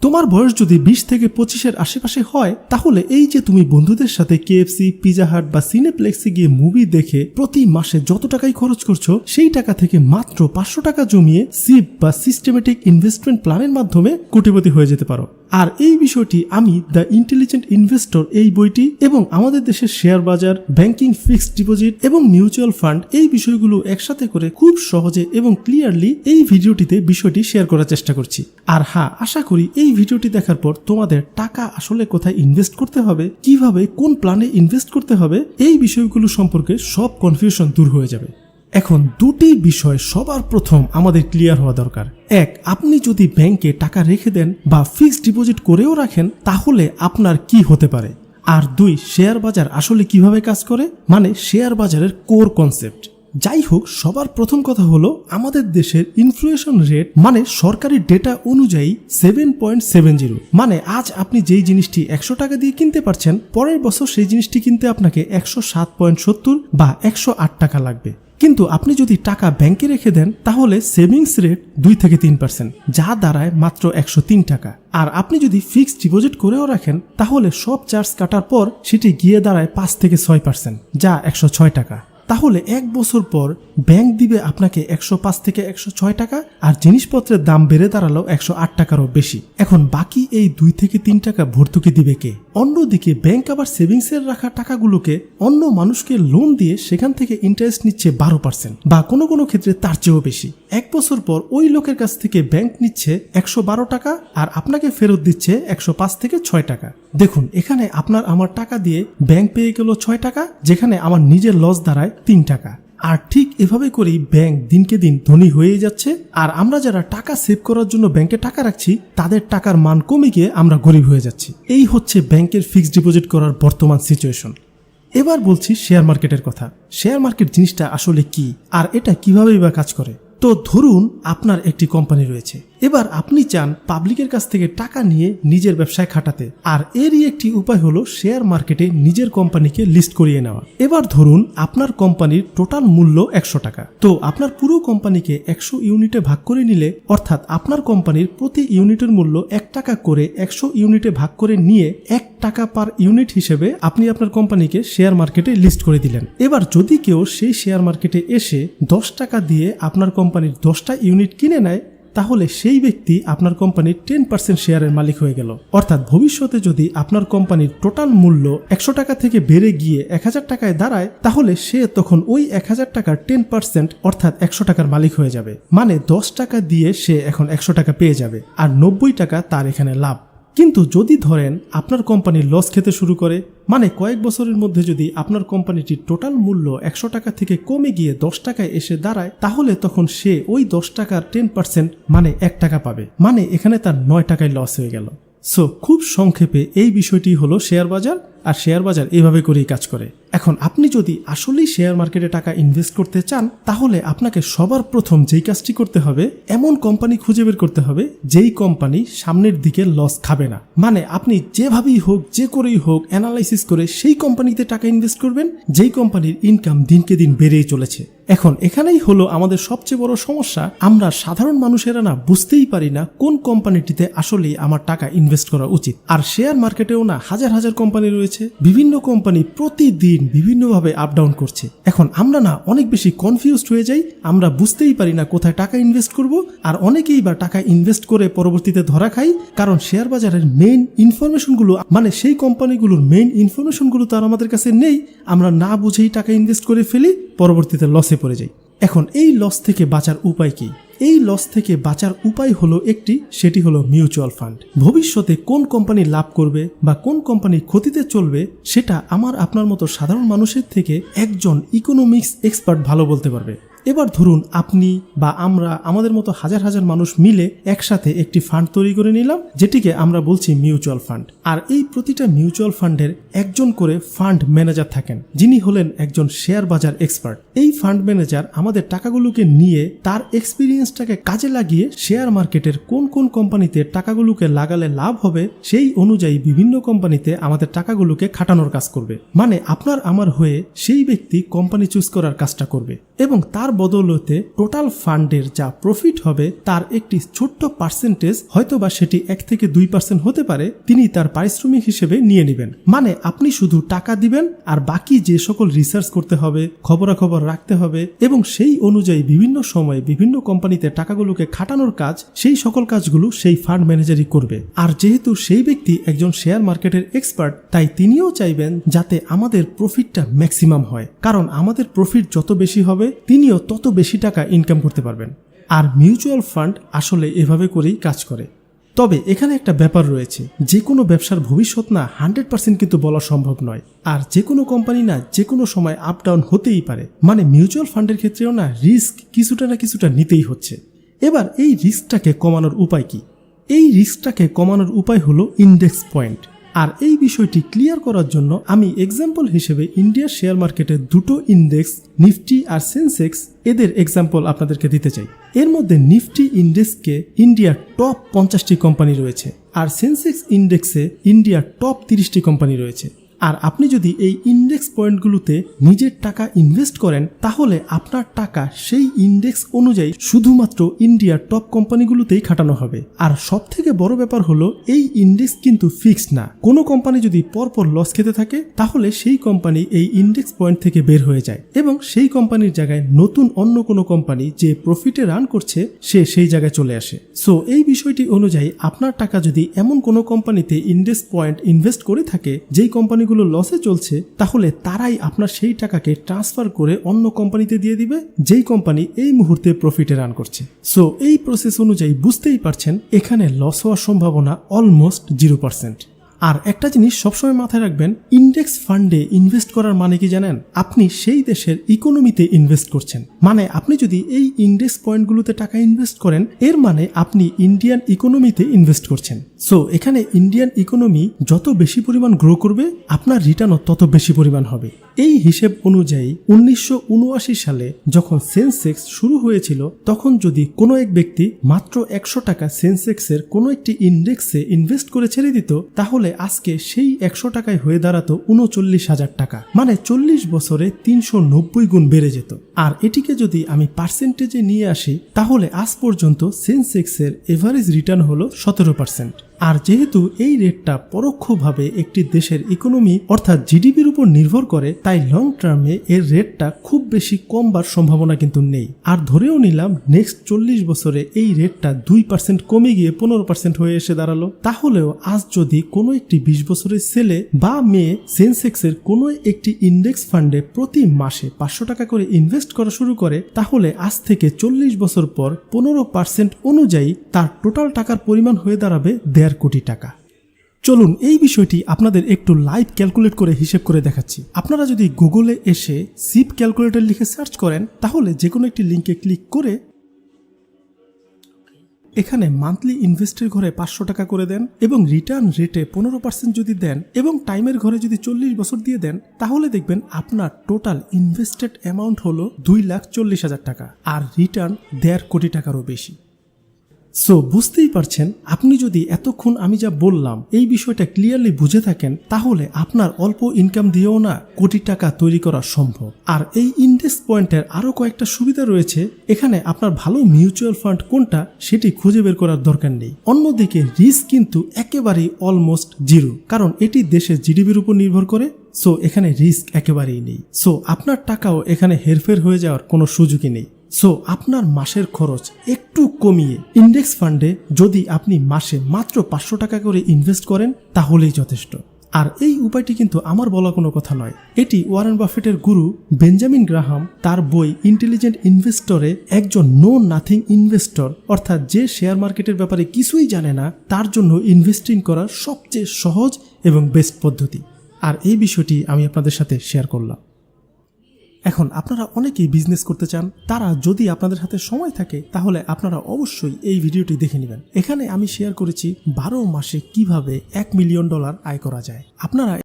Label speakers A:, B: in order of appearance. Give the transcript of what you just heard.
A: তোমার বয়স যদি 20 থেকে 25-এর আশেপাশে হয় তাহলে এই যে তুমি বন্ধুদের সাথে কেএফসি, পিজা হাট বা সিনেপ্লেক্সে গিয়ে মুভি দেখে প্রতি মাসে যত টাকাই খরচ করছো সেই টাকা থেকে মাত্র 500 টাকা জমিয়ে সিপ বা সিস্টেমেটিক ইনভেস্টমেন্ট প্ল্যানের মাধ্যমে কোটিপতি হয়ে যেতে পারো। আর এই বিষয়টি আমি দ্য ইন্টেলিজেন্ট ইনভেস্টর এই বইটি এবং আমাদের দেশের শেয়ার বাজার, ব্যাংকিং, ফিক্সড ডিপোজিট এবং মিউচুয়াল ফান্ড এই বিষয়গুলো একসাথে করে খুব সহজে এবং ক্লিয়ারলি এই ভিডিওটিতে বিষয়টি শেয়ার করার চেষ্টা করছি। আর হ্যাঁ, আশা করি এই ভিডিওটি দেখার পর তোমাদের টাকা আসলে কোথায় ইনভেস্ট করতে হবে, কিভাবে কোন প্ল্যানে ইনভেস্ট করতে হবে এই বিষয়গুলো সম্পর্কে সব কনফিউশন দূর হয়ে যাবে। এখন দুটি বিষয় সবার প্রথম আমাদের ক্লিয়ার হওয়া দরকার। এক, আপনি যদি ব্যাংকে টাকা রেখে দেন বা ফিক্সড ডিপোজিট করেও রাখেন তাহলে আপনার কি হতে পারে। আর দুই, শেয়ার বাজার আসলে কিভাবে কাজ করে, মানে শেয়ার বাজারের কোর কনসেপ্ট। যাই হোক, সবার প্রথম কথা হলো আমাদের দেশের ইনফ্লেশন রেট মানে সরকারি ডেটা অনুযায়ী 7.70, মানে আজ আপনি যেই জিনিসটি 100 টাকা দিয়ে কিনতে পারছেন পরের বছর সেই জিনিসটি কিনতে আপনাকে 107.70 বা 108 টাকা লাগবে। কিন্তু আপনি যদি টাকা ব্যাংকে রেখে দেন তাহলে সেভিংস রেট 2 থেকে 3%, যা দাঁড়ায় মাত্র 103 টাকা। আর আপনি যদি ফিক্সড ডিপোজিট করেও রাখেন তাহলে সব চার্জ কাটার পর সেটি গিয়ে দাঁড়ায় 5 থেকে 6%, যা 106 টাকা। তাহলে এক বছর পর ব্যাংক দিবে আপনাকে 105 থেকে 106 টাকা, আর জিনিসপত্রের দাম বেড়ে দাঁড়ালো 108 টাকারও বেশি। এখন বাকি এই 2 থেকে 3 টাকা ভর্তুকি দিবে কে? অন্যদিকে ব্যাংক আবার সেভিংসের রাখা টাকাগুলোকে অন্য মানুষকে লোন দিয়ে সেখান থেকে ইন্টারেস্ট নিচ্ছে 12% বা কোনো কোনো ক্ষেত্রে তার চেয়েও বেশি। এক বছর পর ওই লোকের কাছ থেকে ব্যাংক নিচ্ছে 112 টাকা আর আপনাকে ফেরত দিচ্ছে 105 থেকে 6 টাকা। দেখুন, এখানে আপনার আমার টাকা দিয়ে ব্যাংক পেয়ে গেল 6 টাকা, যেখানে আমার নিজের লস দাঁড়ায় 3 টাকা। আর ঠিক এভাবে করেই ব্যাংক দিনকে দিন ধনী হয়ে যাচ্ছে, আর আমরা যারা টাকা সেভ করার জন্য ব্যাংকে টাকা রাখছি তাদের টাকার মান কমে গিয়ে আমরা গরিব হয়ে যাচ্ছি। এই হচ্ছে ব্যাংকের ফিক্সড ডিপোজিট করার বর্তমান সিচুয়েশন। এবার বলছি শেয়ার মার্কেটের কথা। শেয়ার মার্কেট জিনিসটা আসলে কি আর এটা কিভাবেই বা কাজ করে। তো ধরুন আপনার একটি কোম্পানি রয়েছে, এবার আপনি চান পাবলিকের কাছ থেকে টাকা নিয়ে নিজের ব্যবসায় খাটাতে, আর এরই একটি উপায় হলো শেয়ার মার্কেটে নিজের কোম্পানিকে লিস্ট করিয়ে নেওয়া। এবার ধরুন আপনার কোম্পানির টোটাল মূল্য 100 টাকা, তো আপনার পুরো কোম্পানিকে 100 ইউনিটে ভাগ করে নিলে, অর্থাৎ আপনার কোম্পানির প্রতি ইউনিটের মূল্য 1 টাকা করে 100 ইউনিটে ভাগ করে নিয়ে 1 টাকা পার ইউনিট হিসেবে আপনি আপনার কোম্পানিকে শেয়ার মার্কেটে লিস্ট করে দিলেন। এবার যদি কেউ সেই শেয়ার মার্কেটে এসে 10 টাকা দিয়ে আপনার কোম্পানির 10টা ইউনিট কিনে নেয় তাহলে সেই ব্যক্তি আপনার কোম্পানির 10% শেয়ারের মালিক হয়ে গেল। অর্থাৎ ভবিষ্যতে যদি আপনার কোম্পানির টোটাল মূল্য 100 টাকা থেকে বেড়ে গিয়ে 1000 টাকায় দাঁড়ায় তাহলে সে তখন ওই 1000 টাকার 10% অর্থাৎ 100 টাকার মালিক হয়ে যাবে। মানে 10 টাকা দিয়ে সে এখন 100 টাকা পেয়ে যাবে, আর 90 টাকা তার এখানে লাভ। কিন্তু যদি ধরেন আপনার কোম্পানি লস খেতে শুরু করে, মানে কয়েক বছরের মধ্যে যদি আপনার কোম্পানিটির টোটাল মূল্য 100 টাকা থেকে কমে গিয়ে 10 টাকায় এসে দাঁড়ায় তাহলে তখন সে ওই 10 টাকার 10% মানে 1 টাকা পাবে, মানে এখানে তার 9 টাকায় লস হয়ে গেল। সো খুব সংক্ষেপে এই বিষয়টি হলো শেয়ার বাজার, আর শেয়ার বাজার এইভাবে করেই কাজ করে। এখন আপনি যদি আসলেই শেয়ার মার্কেটে টাকা ইনভেস্ট করতে চান তাহলে আপনাকে সবার প্রথম যেই কাজটি করতে হবে এমন কোম্পানি খুঁজে বের করতে হবে যেই কোম্পানি সামনের দিকে লস খাবে না। মানে আপনি যেভাবেই হোক যে করেই হোক অ্যানালাইসিস করে সেই কোম্পানিতে টাকা ইনভেস্ট করবেন যেই কোম্পানির ইনকাম দিনকে দিন বেড়েই চলেছে। এখন এখানেই হলো আমাদের সবচেয়ে বড় সমস্যা, আমরা সাধারণ মানুষেরা না বুঝতেই পারি না কোন কোম্পানিটিতে আসলেই আমার টাকা ইনভেস্ট করা উচিত। আর শেয়ার মার্কেটেও না হাজার হাজার কোম্পানি রয়েছে, বিভিন্ন কোম্পানি প্রতিদিন বিভিন্নভাবে আপ ডাউন করছে। এখন আমরা না অনেক বেশি কনফিউজড হয়ে যাই, আমরা বুঝতেই পারি না কোথায় টাকা ইনভেস্ট করব, আর অনেকেই বা টাকা ইনভেস্ট করে পরবর্তীতে ধরা খাই, কারণ শেয়ার বাজারের মেইন ইনফরমেশনগুলো মানে সেই কোম্পানিগুলোর মেইন ইনফরমেশনগুলো তো আর আমাদের কাছে নেই, আমরা না বুঝেই টাকা ইনভেস্ট করে ফেলি, পরবর্তীতে লসে পড়ে যাই। এখন এই লস থেকে বাঁচার উপায় কি? এই লস থেকে বাঁচার উপায় হলো একটি, সেটি হলো মিউচুয়াল ফান্ড। ভবিষ্যতে কোন কোম্পানি লাভ করবে বা কোন কোম্পানি ক্ষতিতে চলবে সেটা আমার আপনার মতো সাধারণ মানুষের থেকে একজন ইকোনমিক্স এক্সপার্ট ভালো বলতে পারবে। এবার ধরুন আপনি বা আমরা আমাদের মতো হাজার হাজার মানুষ মিলে একসাথে একটি ফান্ড তৈরি করে নিলাম যেটিকে আমরা বলছি মিউচুয়াল ফান্ড। আর এই প্রতিটা মিউচুয়াল ফান্ডের একজন করে ফান্ড ম্যানেজার থাকেন যিনি হলেন একজন শেয়ার বাজার এক্সপার্ট। এই ফান্ড ম্যানেজার আমাদের টাকাগুলোকে নিয়ে তার এক্সপিরিয়েন্সটাকে কাজে লাগিয়ে শেয়ার মার্কেটের কোন কোন কোম্পানিতে টাকাগুলোকে লাগালে লাভ হবে সেই অনুযায়ী বিভিন্ন কোম্পানিতে আমাদের টাকাগুলোকে খাটানোর কাজ করবে। মানে আপনার আমার হয়ে সেই ব্যক্তি কোম্পানি চুজ করার কাজটা করবে এবং তার বদৌলতে টোটাল ফান্ডের যা প্রফিট হবে তার একটি ছোট্ট পার্সেন্টেজ, হয়তোবা সেটি 1 থেকে 2% হতে পারে, তিনি তার পারিশ্রমিক হিসেবে নিয়ে নেবেন। মানে আপনি শুধু টাকা দিবেন আর বাকি যে সকল রিসার্চ করতে হবে, খবরাখবর রাখতে হবে এবং সেই অনুযায়ী বিভিন্ন সময়ে বিভিন্ন কোম্পানিতে টাকাগুলোকে খাটানোর কাজ, সেই সকল কাজগুলো সেই ফান্ড ম্যানেজারই করবে। আর যেহেতু সেই ব্যক্তি একজন শেয়ার মার্কেটের এক্সপার্ট, তাই তিনিও চাইবেন যাতে আমাদের প্রফিটটা ম্যাক্সিমাম হয়, কারণ আমাদের প্রফিট যত বেশি হবে তিনিও তত বেশি টাকা ইনকাম করতে পারবেন। আর মিউচুয়াল ফান্ড আসলে এভাবে করেই কাজ করে। তবে এখানে একটা ব্যাপার রয়েছে, যে কোনো ব্যবসার ভবিষ্যৎ না 100% কিন্তু বলা সম্ভব নয়, আর যে কোনো কোম্পানি না যে কোনো সময় আপ ডাউন হতেই পারে। মানে মিউচুয়াল ফান্ডের ক্ষেত্রেও না রিস্ক কিছুটা না কিছুটা নিতেই হচ্ছে। এবার এই রিস্কটাকে কমানোর উপায় কি? এই রিস্কটাকে কমানোর উপায় হলো ইন্ডেক্স পয়েন্ট। আর এই বিষয়টি ক্লিয়ার করার জন্য আমি এক্সাম্পল হিসেবে ইন্ডিয়ার শেয়ার মার্কেটের দুটো ইন্ডেক্স নিফটি আর সেন্সেক্স, এদের এক্সাম্পল আপনাদেরকে দিতে চাই। এর মধ্যে নিফটি ইন্ডেক্সকে ইন্ডিয়ার টপ 50টি কোম্পানি রয়েছে, আর সেন্সেক্স ইন্ডেক্সে ইন্ডিয়ার টপ 30টি কোম্পানি রয়েছে। আর আপনি যদি এই ইন্ডেক্স পয়েন্টগুলোতে নিজের টাকা ইনভেস্ট করেন, তাহলে আপনার টাকা সেই ইন্ডেক্স অনুযায়ী শুধুমাত্র ইন্ডিয়ার টপ কোম্পানিগুলোতেই খাটানো হবে। আর সব থেকে বড় ব্যাপার হলো এই ইন্ডেক্স কিন্তু ফিক্সড না। কোনো কোম্পানি যদি পরপর লস খেতে থাকে, তাহলে সেই কোম্পানি এই ইন্ডেক্স পয়েন্ট থেকে বের হয়ে যায় এবং সেই কোম্পানির জায়গায় নতুন অন্য কোনো কোম্পানি যে প্রফিটে রান করছে সে সেই জায়গায় চলে আসে। সো এই বিষয়টি অনুযায়ী আপনার টাকা যদি এমন কোনো কোম্পানিতে ইন্ডেক্স পয়েন্ট ইনভেস্ট করে থাকে যেই কোম্পানিগুলো লসে চলছে, তাহলে তারাই আপনার সেই টাকাকে ট্রান্সফার করে অন্য কোম্পানিতে দিয়ে দিবে যেই কোম্পানি এই মুহূর্তে প্রফিটে রান করছে। সো এই প্রসেস অনুযায়ী বুঝতেই পারছেন এখানে লস হওয়ার সম্ভাবনা অলমোস্ট 0%। আর একটা জিনিস সবসময় মাথায় রাখবেন, ইন্ডেক্স ফান্ডে ইনভেস্ট করার মানে কি জানেন? আপনি সেই দেশের ইকোনমিতে ইনভেস্ট করছেন। মানে আপনি যদি এই ইন্ডেক্স পয়েন্টগুলোতে টাকা ইনভেস্ট করেন, এর মানে আপনি ইন্ডিয়ান ইকোনমিতে ইনভেস্ট করছেন। সো এখানে ইন্ডিয়ান ইকোনমি যত বেশি পরিমাণ গ্রো করবে, আপনার রিটার্নও তত বেশি পরিমাণ হবে। এই হিসেব অনুযায়ী 1979 সালে যখন সেন্সেক্স শুরু হয়েছিল, তখন যদি কোনো এক ব্যক্তি মাত্র 100 টাকা সেন্সেক্সের কোনো একটি ইন্ডেক্সে ইনভেস্ট করে ছেড়ে দিত, তাহলে আজকে সেই 100 টাকায় হয়ে দাঁড়াতো 39,000 টাকা। মানে 40 বছরে 390 গুণ বেড়ে যেত। আর এটিকে যদি আমি পার্সেন্টেজে নিয়ে আসি, তাহলে আজ পর্যন্ত সেন্সেক্সের এভারেজ রিটার্ন হলো 17%। আর যেহেতু এই রেটটা পরোক্ষভাবে একটি দেশের ইকোনমি অর্থাৎ জিডিপির উপর নির্ভর করে, তাই লং টার্মে এর রেটটা খুব বেশি কমবার সম্ভাবনা কিন্তু নেই। আর ধরেও নিলাম নেক্সট 40 বছরে এই রেটটা 2% কমে গিয়ে 15% হয়ে এসে দাঁড়ালো, তাহলেও আজ যদি কোনো একটি 20 বছরের ছেলে বা মেয়ে সেন্সেক্সের কোনো একটি ইন্ডেক্স ফান্ডে প্রতি মাসে 500 টাকা করে ইনভেস্ট করা শুরু করে, তাহলে আজ থেকে 40 বছর পর 15% অনুযায়ী তার টোটাল টাকার পরিমাণ হয়ে দাঁড়াবে 1.5 কোটি টাকা। চলুন এই বিষয়টি আপনাদের একটু লাইভ ক্যালকুলেট করে হিসেব করে দেখাচ্ছি। আপনারা যদি গুগলে এসে সিপ ক্যালকুলেটর লিখে সার্চ করেন, তাহলে যে কোনো একটি লিঙ্কে ক্লিক করে এখানে মান্থলি ইনভেস্টের ঘরে 500 টাকা করে দেন এবং রিটার্ন রেটে 15% যদি দেন এবং টাইমের ঘরে যদি 40 বছর দিয়ে দেন, তাহলে দেখবেন আপনার টোটাল ইনভেস্টেড অ্যামাউন্ট হলো 2,40,000 টাকা, আর রিটার্ন 1.5 কোটি টাকারও বেশি। সো বুঝতেই পারছেন, আপনি যদি এতক্ষণ আমি যা বললাম এই বিষয়টা ক্লিয়ারলি বুঝে থাকেন, তাহলে আপনার অল্প ইনকাম দিয়েও না কোটি টাকা তৈরি করা সম্ভব। আর এই ইন্ডেক্স পয়েন্টের আরো কয়েকটা সুবিধা রয়েছে। এখানে আপনার ভালো মিউচুয়াল ফান্ড কোনটা সেটি খুঁজে বের করার দরকার নেই। অন্যদিকে রিস্ক কিন্তু একেবারেই অলমোস্ট 0, কারণ এটি দেশের জিডিপির উপর নির্ভর করে। সো এখানে রিস্ক একেবারেই নেই। সো আপনার টাকাও এখানে হেরফের হয়ে যাওয়ার কোনো সুযোগই নেই। সো আপনার মাসের খরচ একটু কমিয়ে ইন্ডেক্স ফান্ডে যদি আপনি মাসে মাত্র 500 টাকা করে ইনভেস্ট করেন, তাহলেই যথেষ্ট। আর এই উপায়টি কিন্তু আমার বলা কোনো কথা নয়, এটি ওয়ারেন বাফেটের গুরু বেঞ্জামিন গ্রাহাম তার বই ইন্টেলিজেন্ট ইনভেস্টরে একজন নো নাথিং ইনভেস্টর, অর্থাৎ যে শেয়ার মার্কেটের ব্যাপারে কিছুই জানে না, তার জন্য ইনভেস্টিং করার সবচেয়ে সহজ এবং বেস্ট পদ্ধতি। আর এই বিষয়টি আমি আপনাদের সাথে শেয়ার করলাম। এখন আপনারা অনেকেই বিজনেস করতে চান, তারা যদি আপনাদের হাতে সময় থাকে তাহলে আপনারা অবশ্যই এই ভিডিওটি দেখে নেবেন। এখানে আমি শেয়ার করেছি 12 মাসে কিভাবে $1 মিলিয়ন আয় করা যায়। আপনারা